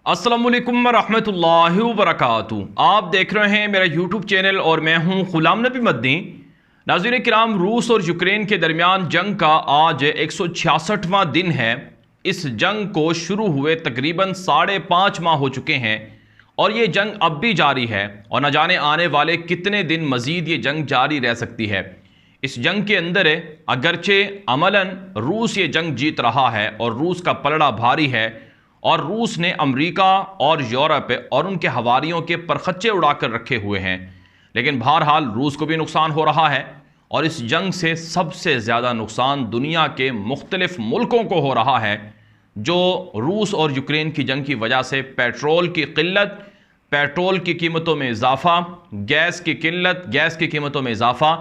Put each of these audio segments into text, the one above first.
अस्सलामुअलैकुम रहमतुल्लाहि व बरकातुहू। आप देख रहे हैं मेरा यूट्यूब चैनल और मैं हूं गुलाम नबी मदनी। नाज़रीन किराम, रूस और यूक्रेन के दरमियान जंग का आज 166वां दिन है। इस जंग को शुरू हुए तकरीबन 5.5 माह हो चुके हैं और ये जंग अब भी जारी है और न जाने आने वाले कितने दिन मज़ीद ये जंग जारी रह सकती है। इस जंग के अंदर अगरचे अमलन रूस ये जंग जीत रहा है और रूस का पलड़ा भारी है और रूस ने अमेरिका और यूरोप और उनके हवारियों के परखच्चे उड़ाकर रखे हुए हैं, लेकिन बहरहाल रूस को भी नुकसान हो रहा है और इस जंग से सबसे ज़्यादा नुकसान दुनिया के मुख्तलिफ मुल्कों को हो रहा है, जो रूस और यूक्रेन की जंग की वजह से पेट्रोल की किल्लत, पेट्रोल की कीमतों में इजाफा, गैस की किल्लत, गैस की कीमतों में इजाफा,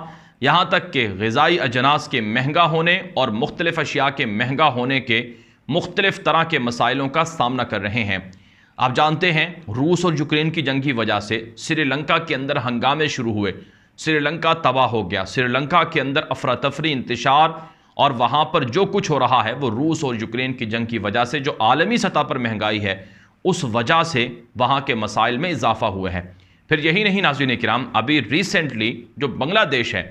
यहाँ तक कि ग़िज़ाई अजनास के महंगा होने और मुख्तलिफ अशिया के महंगा होने के मुख्तलिफ तरह के मसाइलों का सामना कर रहे हैं। आप जानते हैं रूस और यूक्रेन की जंग की वजह से श्रीलंका के अंदर हंगामे शुरू हुए, श्रीलंका तबाह हो गया, श्रीलंका के अंदर अफरा तफरी इंतशार और वहाँ पर जो कुछ हो रहा है वो रूस और यूक्रेन की जंग की वजह से, जो आलमी सतह पर महंगाई है उस वजह से वहाँ के मसाइल में इजाफा हुआ है। फिर यही नहीं नाज़रीन किराम, अभी रिसेंटली जो बांग्लादेश है,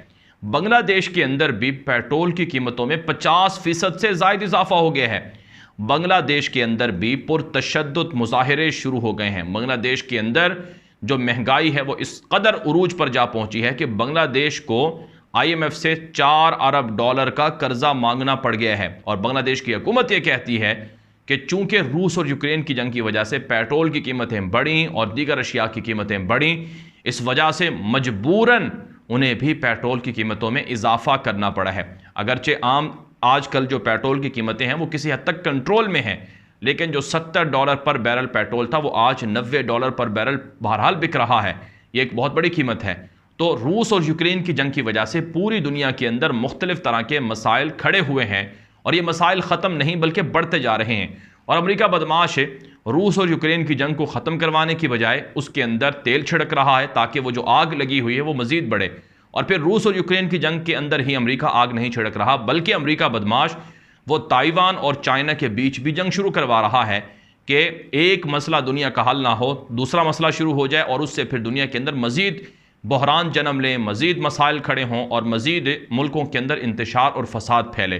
बांग्लादेश के अंदर भी पेट्रोल की कीमतों में 50% से ज़ायद इजाफा हो गया है। बांग्लादेश के अंदर भी पुरतशद्दुद मुजाहिरे शुरू हो गए हैं। बांग्लादेश के अंदर जो महंगाई है वो इस कदर उरूज पर जा पहुंची है कि बांग्लादेश को IMF से $4 अरब का कर्जा मांगना पड़ गया है और बांग्लादेश की हुकूमत ये कहती है कि चूंकि रूस और यूक्रेन की जंग की वजह से पेट्रोल की कीमतें बढ़ी और दीगर अशिया की कीमतें बढ़ी, इस वजह से मजबूरन उन्हें भी पेट्रोल की कीमतों में इजाफा करना पड़ा है। अगरचे आजकल जो पेट्रोल की कीमतें हैं वो किसी हद तक कंट्रोल में हैं, लेकिन जो $70 पर बैरल पेट्रोल था वो आज $90 पर बैरल बहरहाल बिक रहा है। ये एक बहुत बड़ी कीमत है। तो रूस और यूक्रेन की जंग की वजह से पूरी दुनिया के अंदर मुख्तलिफ तरह के मसाइल खड़े हुए हैं और ये मसाइल ख़त्म नहीं बल्कि बढ़ते जा रहे हैं। और अमेरिका बदमाश रूस और यूक्रेन की जंग को ख़त्म करवाने की बजाय उसके अंदर तेल छिड़क रहा है ताकि वो जो आग लगी हुई है वो मज़ीद बढ़े। और फिर रूस और यूक्रेन की जंग के अंदर ही अमेरिका आग नहीं छिड़क रहा, बल्कि अमेरिका बदमाश वो ताइवान और चाइना के बीच भी जंग शुरू करवा रहा है कि एक मसला दुनिया का हल ना हो, दूसरा मसला शुरू हो जाए और उससे फिर दुनिया के अंदर मज़ीद बहरान जन्म लें, मज़ीद मसाइल खड़े हों और मज़ीद मुल्कों के अंदर इंतशार और फसाद फैले।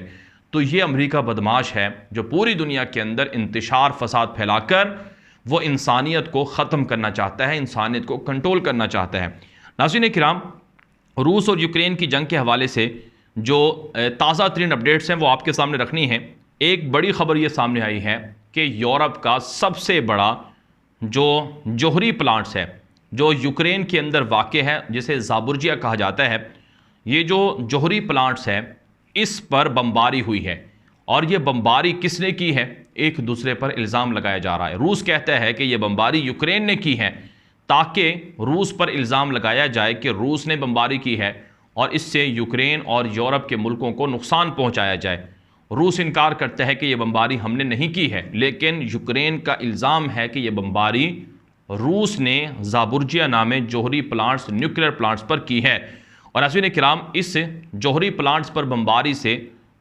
तो ये अमेरिका बदमाश है जो पूरी दुनिया के अंदर इंतशार फसाद फैलाकर वो इंसानियत को ख़त्म करना चाहता है, इंसानियत को कंट्रोल करना चाहता है। नाज़रीन किराम, रूस और यूक्रेन की जंग के हवाले से जो ताज़ा तरीन अपडेट्स हैं वो आपके सामने रखनी है। एक बड़ी ख़बर ये सामने आई है कि यूरोप का सबसे बड़ा जो जोहरी प्लांट्स है जो यूक्रेन के अंदर वाक़े है, जिसे ज़ाबोरिज़िया कहा जाता है, ये जो जोहरी प्लांट्स है इस पर बमबारी हुई है। और ये बमबारी किसने की है? एक दूसरे पर इल्ज़ाम लगाया जा रहा है। रूस कहता है कि ये बमबारी यूक्रेन ने की है ताकि रूस पर इल्ज़ाम लगाया जाए कि रूस ने बमबारी की है और इससे यूक्रेन और यूरोप के मुल्कों को नुकसान पहुंचाया जाए। रूस इनकार करता है कि यह बमबारी हमने नहीं की है, लेकिन यूक्रेन का इल्ज़ाम है कि यह बमबारी रूस ने ज़ाबोरिज़िया नामे जोहरी प्लांट्स, न्यूक्लियर प्लांट्स पर की है। और नाज़रीन किराम, इस जोहरी प्लांट्स पर बमबारी से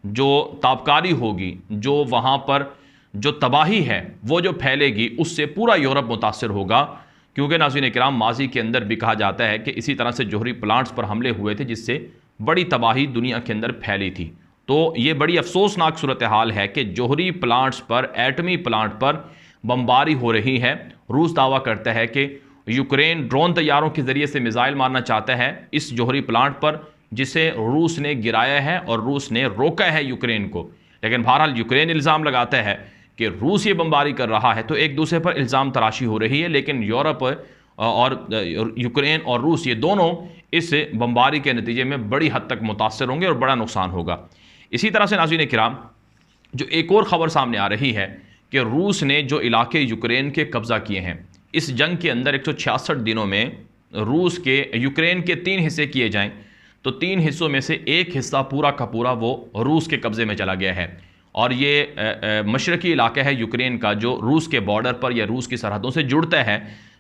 जो ताबकारी होगी, जो वहाँ पर जो तबाही है वो जो फैलेगी, उससे पूरा यूरोप मुतासर होगा। क्योंकि नाज़रीन किराम, माजी के अंदर भी कहा जाता है कि इसी तरह से जोहरी प्लांट्स पर हमले हुए थे जिससे बड़ी तबाही दुनिया के अंदर फैली थी। तो ये बड़ी अफसोसनाक सूरत हाल है कि जोहरी प्लांट्स पर, एटमी प्लांट पर बमबारी हो रही है। रूस दावा करता है कि यूक्रेन ड्रोन तैयारों के ज़रिए से मिसाइल मारना चाहता है इस जोहरी प्लांट पर, जिसे रूस ने गिराया है और रूस ने रोका है यूक्रेन को। लेकिन बहरहाल यूक्रेन इल्ज़ाम लगाता है कि रूस ये बमबारी कर रहा है, तो एक दूसरे पर इल्ज़ाम तराशी हो रही है। लेकिन यूरोप और यूक्रेन और रूस ये दोनों इस बमबारी के नतीजे में बड़ी हद तक मुतासर होंगे और बड़ा नुकसान होगा। इसी तरह से नाज़रीन किराम, जो एक और ख़बर सामने आ रही है कि रूस ने जो इलाके यूक्रेन के कब्ज़ा किए हैं, इस जंग के अंदर 166 दिनों में रूस के यूक्रेन के 3 हिस्से किए जाएँ तो 3 हिस्सों में से एक हिस्सा पूरा का पूरा वो रूस के कब्ज़े में चला गया है। और ये मशरक़ी इलाका है यूक्रेन का जो रूस के बॉर्डर पर या रूस की सरहदों से जुड़ता है,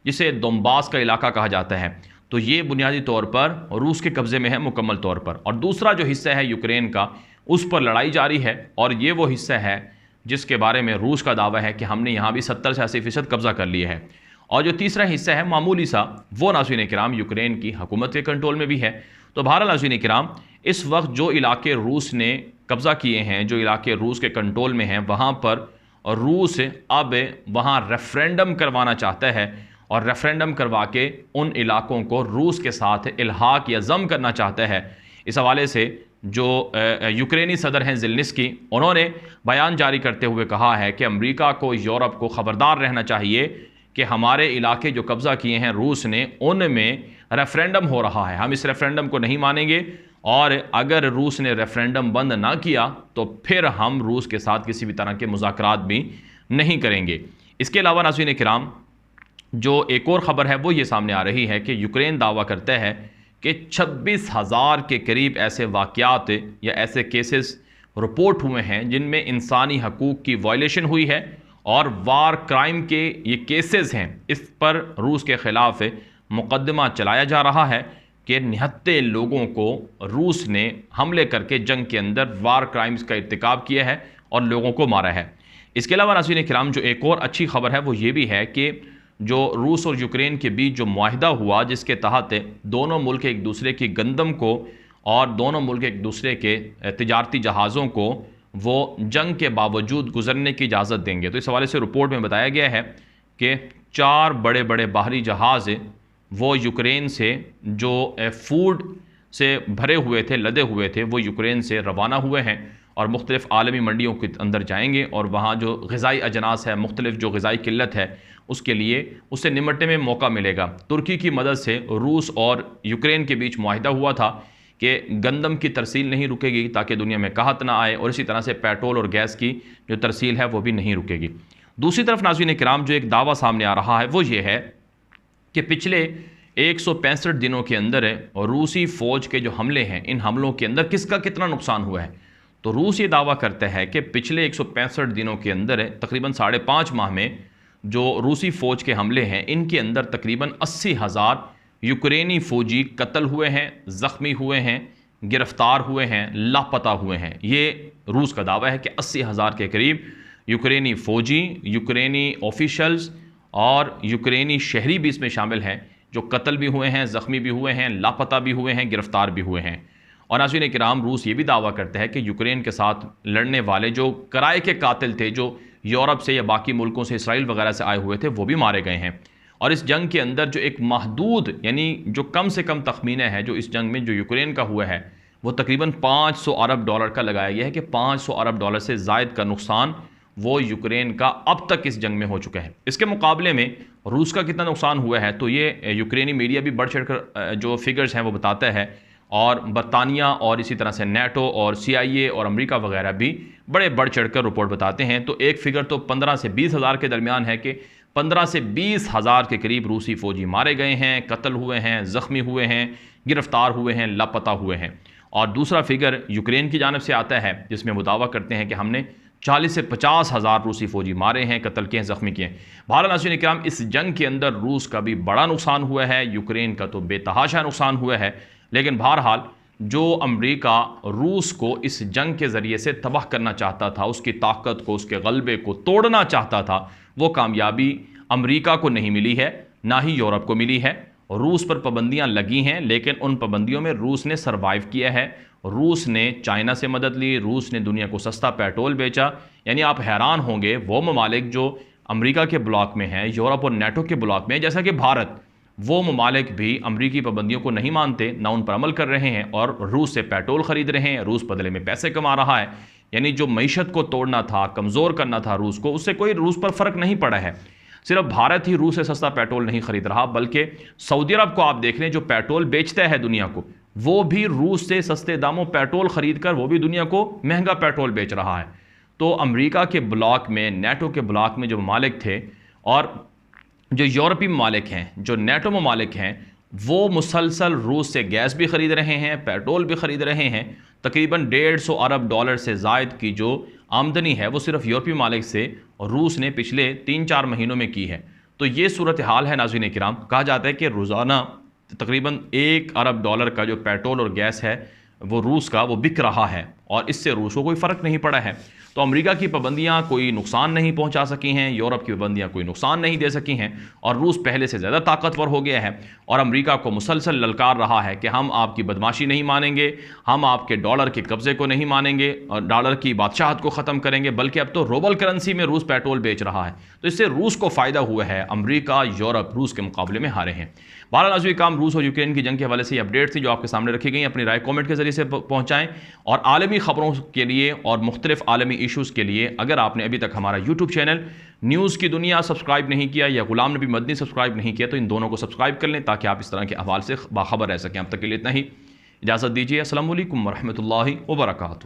जिसे दोनबास का इलाका कहा जाता है। तो ये बुनियादी तौर पर रूस के कब्ज़े में है मुकम्मल तौर पर। और दूसरा जो हिस्सा है यूक्रेन का, उस पर लड़ाई जारी है और ये वो हिस्सा है जिसके बारे में रूस का दावा है कि हमने यहाँ भी 70 से 80% कब्जा कर लिया है। और जो तीसरा हिस्सा है मामूली सा, वो नाज़रीन किराम यूक्रेन की हुकूमत के कंट्रोल में भी है। तो बहरहाल नाज़रीन किराम, इस वक्त जो इलाके रूस ने कब्ज़ा किए हैं, जो इलाके रूस के कंट्रोल में हैं, वहाँ पर रूस अब वहाँ रेफरेंडम करवाना चाहता है और रेफरेंडम करवा के उन इलाकों को रूस के साथ इल्हाक या ज़म करना चाहता है। इस हवाले से जो यूक्रेनी सदर हैं ज़ेलेंस्की, उन्होंने बयान जारी करते हुए कहा है कि अमेरिका को, यूरोप को ख़बरदार रहना चाहिए कि हमारे इलाके जो कब्ज़ा किए हैं रूस ने, उनमें रेफरेंडम हो रहा है, हम इस रेफरेंडम को नहीं मानेंगे और अगर रूस ने रेफरेंडम बंद ना किया तो फिर हम रूस के साथ किसी भी तरह के मुज़ाकरात भी नहीं करेंगे। इसके अलावा नाज़रीन किराम, जो एक और ख़बर है वो ये सामने आ रही है कि यूक्रेन दावा करता है कि 26,000 के करीब ऐसे वाक़यात या ऐसे केसेस रिपोर्ट हुए हैं जिनमें इंसानी हकूक़ की वायलेशन हुई है और वार क्राइम के ये केसेस हैं। इस पर रूस के ख़िलाफ़ मुकदमा चलाया जा रहा है कि निहत्ते लोगों को रूस ने हमले करके जंग के अंदर वार क्राइम्स का इर्तिकाब किया है और लोगों को मारा है। इसके अलावा नाज़रीन किराम, जो एक और अच्छी खबर है वो ये भी है कि जो रूस और यूक्रेन के बीच जो मुआहिदा हुआ, जिसके तहत दोनों मुल्क एक दूसरे की गंदम को और दोनों मुल्क एक दूसरे के तिजारती जहाज़ों को वो जंग के बावजूद गुजरने की इजाज़त देंगे। तो इस हवाले से रिपोर्ट में बताया गया है कि 4 बड़े बड़े बाहरी जहाज़ वो यूक्रेन से जो फूड से भरे हुए थे, लदे हुए थे, वो यूक्रेन से रवाना हुए हैं और मुख्तलिफ़ आलमी मंडियों के अंदर जाएंगे और वहाँ जो ग़िज़ाई अजनास है, मुख्तलिफ़ जो ग़िज़ाई किल्लत है, उसके लिए उससे निमटने में मौका मिलेगा। तुर्की की मदद से रूस और यूक्रेन के बीच मुआहिदा हुआ था कि गंदम की तरसील नहीं रुकेगी ताकि दुनिया में कहत ना आए, और इसी तरह से पेट्रोल और गैस की जो तरसील है वो भी नहीं रुकेगी। दूसरी तरफ नाज़रीन किराम, जो एक दावा सामने आ रहा है वो ये है कि पिछले 165 दिनों के अंदर रूसी फ़ौज के जो हमले हैं, इन हमलों के अंदर किसका कितना नुकसान हुआ है। तो रूस ये दावा करता है कि पिछले 165 दिनों के अंदर तकरीबन 5.5 माह में जो रूसी फ़ौज के हमले हैं, इनके अंदर तकरीबन 80,000 यूक्रेनी फ़ौजी कत्ल हुए हैं, ज़ख्मी हुए हैं, गिरफ़्तार हुए हैं, लापता हुए हैं। ये रूस का दावा है कि 80,000 के करीब यूक्रेनी फ़ौजी, यूक्रेनी ऑफिशल्स और यूक्रेनी शहरी भी इसमें शामिल हैं, जो कत्ल भी हुए हैं, ज़ख्मी भी हुए हैं, लापता भी हुए हैं, गिरफ़्तार भी हुए हैं। और नाज़रीन किराम, रूस ये भी दावा करता है कि यूक्रेन के साथ लड़ने वाले जो किराए के कातिल थे, जो यूरोप से या बाकी मुल्कों से, इसराइल वगैरह से आए हुए थे, वो भी मारे गए हैं। और इस जंग के अंदर जो एक महदूद, यानी जो कम से कम तखमीना है जो इस जंग में जो यूक्रेन का हुआ है, वो तकरीबन 500 अरब डॉलर का लगाया गया है कि 500 अरब डॉलर से ज़ायद का नुकसान वो यूक्रेन का अब तक इस जंग में हो चुका है। इसके मुकाबले में रूस का कितना नुकसान हुआ है, तो ये यूक्रेनी मीडिया भी बढ़ चढ़ कर जो फिगर्स हैं वो बताता है, और बरतानिया और इसी तरह से नेटो और CIA और अमेरिका वगैरह भी बड़े बढ़ चढ़ कर रिपोर्ट बताते हैं। तो एक फिगर तो 15 से 20 हज़ार के दरमियान है कि 15 से 20 हज़ार के करीब रूसी फ़ौजी मारे गए हैं, कत्ल हुए हैं, ज़ख्मी हुए हैं, गिरफ़्तार हुए हैं, लापता हुए हैं। और दूसरा फिगर यूक्रेन की जानिब से आता है जिसमें वो दावा करते हैं कि हमने 40 से 50 हज़ार रूसी फ़ौजी मारे हैं, कत्ल किए हैं, ज़ख्मी किए हैं। बहरहाल नाज़रीन किराम, इस जंग के अंदर रूस का भी बड़ा नुकसान हुआ है, यूक्रेन का तो बेतहाशा नुकसान हुआ है, लेकिन बहरहाल जो अमेरिका रूस को इस जंग के ज़रिए से तबाह करना चाहता था, उसकी ताकत को, उसके गलबे को तोड़ना चाहता था, वो कामयाबी अमेरिका को नहीं मिली है, ना ही यूरोप को मिली है। रूस पर पाबंदियां लगी हैं, लेकिन उन पाबंदियों में रूस ने सरवाइव किया है। रूस ने चाइना से मदद ली, रूस ने दुनिया को सस्ता पेट्रोल बेचा। यानी आप हैरान होंगे, वो ममालिक जो अमेरिका के ब्लॉक में हैं, यूरोप और नेटो के ब्लॉक में, जैसा कि भारत, वो ममालिक भी अमरीकी पाबंदियों को नहीं मानते, ना उन पर अमल कर रहे हैं और रूस से पेट्रोल ख़रीद रहे हैं, रूस बदले में पैसे कमा रहा है। यानी जो मईशत को तोड़ना था, कमज़ोर करना था रूस को, उससे कोई रूस पर फ़र्क नहीं पड़ा है। सिर्फ भारत ही रूस से सस्ता पेट्रोल नहीं खरीद रहा, बल्कि सऊदी अरब को आप देख लें, जो पेट्रोल बेचता है दुनिया को, वो भी रूस से सस्ते दामों पेट्रोल ख़रीद कर वो भी दुनिया को महंगा पेट्रोल बेच रहा है। तो अमेरिका के ब्लॉक में, नेटो के ब्लॉक में जो ममालिक थे और जो यूरोपीय ममालिक हैं, जो नेटो ममालिक हैं, वो मुसलसल रूस से गैस भी ख़रीद रहे हैं, पेट्रोल भी ख़रीद रहे हैं। तकरीबन 150 अरब डॉलर से ज़ायद की जो आमदनी है वो सिर्फ यूरोपीय ममालिक से रूस ने पिछले 3-4 महीनों में की है। तो ये सूरत हाल है नाज़रीन किराम। कहा जाता है कि रोज़ाना तकरीबन 1 अरब डॉलर का जो पेट्रोल और गैस है वो रूस का वो बिक रहा है और इससे रूस को कोई फ़र्क नहीं पड़ा है। तो अमेरिका की पाबंदियां कोई नुकसान नहीं पहुंचा सकी हैं, यूरोप की पाबंदियां कोई नुकसान नहीं दे सकी हैं और रूस पहले से ज़्यादा ताकतवर हो गया है और अमेरिका को मुसलसल ललकार रहा है कि हम आपकी बदमाशी नहीं मानेंगे, हम आपके डॉलर के कब्ज़े को नहीं मानेंगे और डॉलर की बादशाहत को ख़त्म करेंगे, बल्कि अब तो रूबल करेंसी में रूस पेट्रोल बेच रहा है। तो इससे रूस को फ़ायदा हुआ है, अमेरिका यूरोप रूस के मुकाबले में हारे हैं। बहरहाल नाज़रीन काम रूस और यूक्रेन की जंग के हवाले से ये अपडेट थी जो आपके सामने रखी गई। अपनी राय कमेंट के जरिए से पहुंचाएं और आलमी खबरों के लिए और मुख्तलिफ आलमी इशूज़ के लिए अगर आपने अभी तक हमारा यूट्यूब चैनल न्यूज़ की दुनिया सब्सक्राइब नहीं किया या गुलाम नबी मदनी सब्सक्राइब नहीं किया तो इन दोनों को सब्सक्राइब कर लें ताकि आप इस तरह के अहवाल से बाखबर रह सकें। अब तक के लिए इतना ही, इजाज़त दीजिए। अस्सलामु अलैकुम वरहमतुल्लाहि वबरकातुहू।